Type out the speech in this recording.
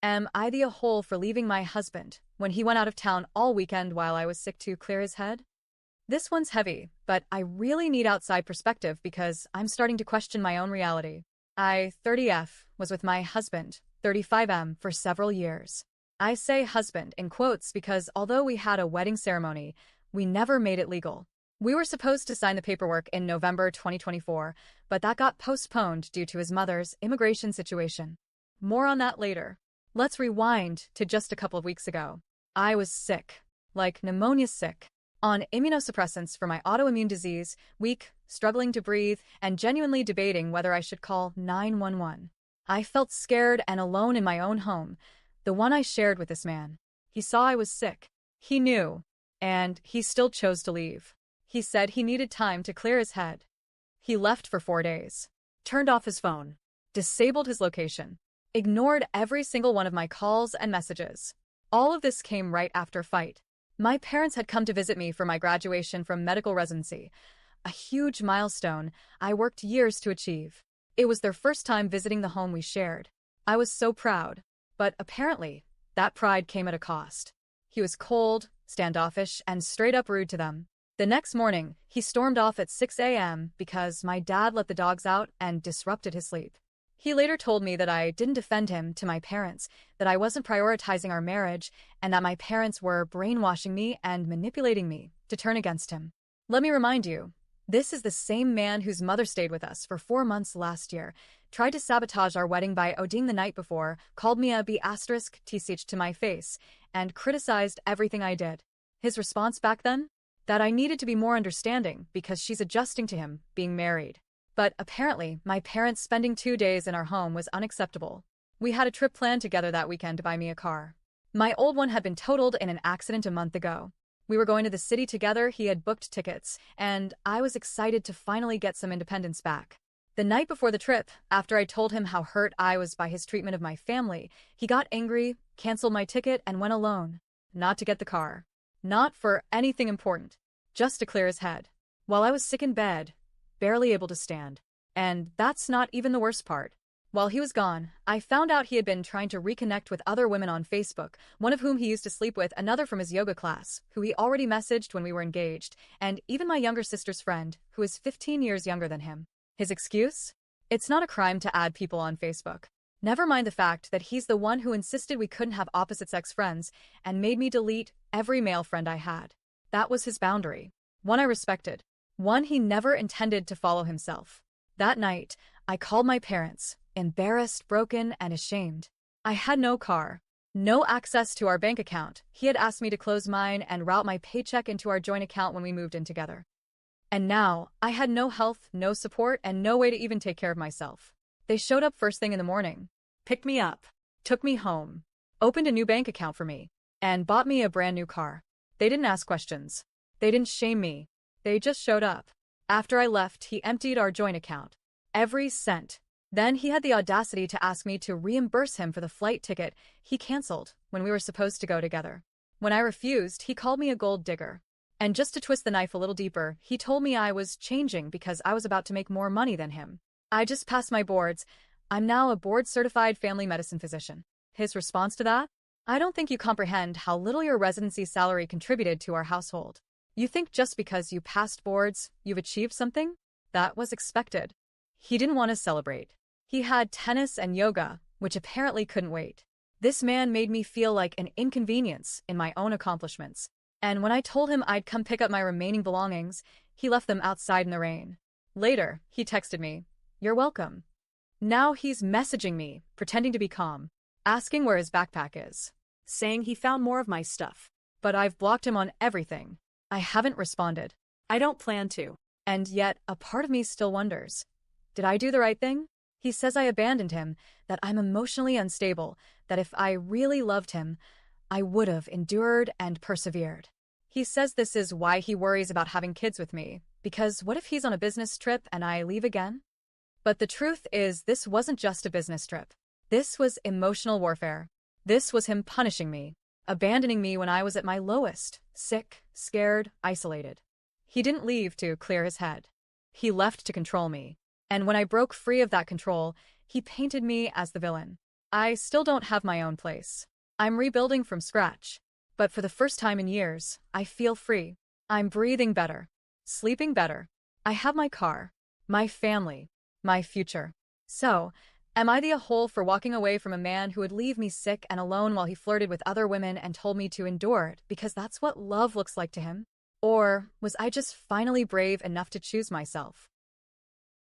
Am I the a-hole for leaving my husband when he went out of town all weekend while I was sick to clear his head? This one's heavy, but I really need outside perspective because I'm starting to question my own reality. I, 30F, was with my husband, 35M, for several years. I say husband in quotes because although we had a wedding ceremony, we never made it legal. We were supposed to sign the paperwork in November 2024, but that got postponed due to his mother's immigration situation. More on that later. Let's rewind to just a couple of weeks ago. I was sick, like pneumonia sick, on immunosuppressants for my autoimmune disease, weak, struggling to breathe, and genuinely debating whether I should call 911. I felt scared and alone in my own home, the one I shared with this man. He saw I was sick. He knew, and he still chose to leave. He said he needed time to clear his head. He left for 4 days, turned off his phone, disabled his location, ignored every single one of my calls and messages. All of this came right after a fight. My parents had come to visit me for my graduation from medical residency, a huge milestone I worked years to achieve. It was their first time visiting the home we shared. I was so proud, but apparently, that pride came at a cost. He was cold, standoffish, and straight up rude to them. The next morning, he stormed off at 6 a.m. because my dad let the dogs out and disrupted his sleep. He later told me that I didn't defend him to my parents, that I wasn't prioritizing our marriage, and that my parents were brainwashing me and manipulating me to turn against him. Let me remind you, this is the same man whose mother stayed with us for 4 months last year, tried to sabotage our wedding by ODing the night before, called me a B*TCH to my face, and criticized everything I did. His response back then? That I needed to be more understanding because she's adjusting to him being married. But apparently, my parents spending 2 days in our home was unacceptable. We had a trip planned together that weekend to buy me a car. My old one had been totaled in an accident a month ago. We were going to the city together, he had booked tickets, and I was excited to finally get some independence back. The night before the trip, after I told him how hurt I was by his treatment of my family, he got angry, canceled my ticket, and went alone. Not to get the car. Not for anything important. Just to clear his head. While I was sick in bed, barely able to stand. And that's not even the worst part. While he was gone, I found out he had been trying to reconnect with other women on Facebook, one of whom he used to sleep with, another from his yoga class, who he already messaged when we were engaged, and even my younger sister's friend, who is 15 years younger than him. His excuse? It's not a crime to add people on Facebook. Never mind the fact that he's the one who insisted we couldn't have opposite-sex friends and made me delete every male friend I had. That was his boundary. One I respected. One he never intended to follow himself. That night, I called my parents, embarrassed, broken, and ashamed. I had no car, no access to our bank account. He had asked me to close mine and route my paycheck into our joint account when we moved in together. And now, I had no health, no support, and no way to even take care of myself. They showed up first thing in the morning, picked me up, took me home, opened a new bank account for me, and bought me a brand new car. They didn't ask questions. They didn't shame me. They just showed up. After I left, he emptied our joint account. Every cent. Then he had the audacity to ask me to reimburse him for the flight ticket he canceled when we were supposed to go together. When I refused, he called me a gold digger. And just to twist the knife a little deeper, he told me I was changing because I was about to make more money than him. I just passed my boards. I'm now a board-certified family medicine physician. His response to that? I don't think you comprehend how little your residency salary contributed to our household. You think just because you passed boards, you've achieved something? That was expected. He didn't want to celebrate. He had tennis and yoga, which apparently couldn't wait. This man made me feel like an inconvenience in my own accomplishments. And when I told him I'd come pick up my remaining belongings, he left them outside in the rain. Later, he texted me, "You're welcome." Now he's messaging me, pretending to be calm, asking where his backpack is, saying he found more of my stuff. But I've blocked him on everything. I haven't responded. I don't plan to. And yet, a part of me still wonders, did I do the right thing? He says I abandoned him, that I'm emotionally unstable, that if I really loved him, I would have endured and persevered. He says this is why he worries about having kids with me, because what if he's on a business trip and I leave again? But the truth is, this wasn't just a business trip. This was emotional warfare. This was him punishing me, abandoning me when I was at my lowest, sick, scared, isolated. He didn't leave to clear his head. He left to control me. And when I broke free of that control, he painted me as the villain. I still don't have my own place. I'm rebuilding from scratch. But for the first time in years, I feel free. I'm breathing better, sleeping better. I have my car, my family, my future. So, am I the a-hole for walking away from a man who would leave me sick and alone while he flirted with other women and told me to endure it because that's what love looks like to him? Or was I just finally brave enough to choose myself?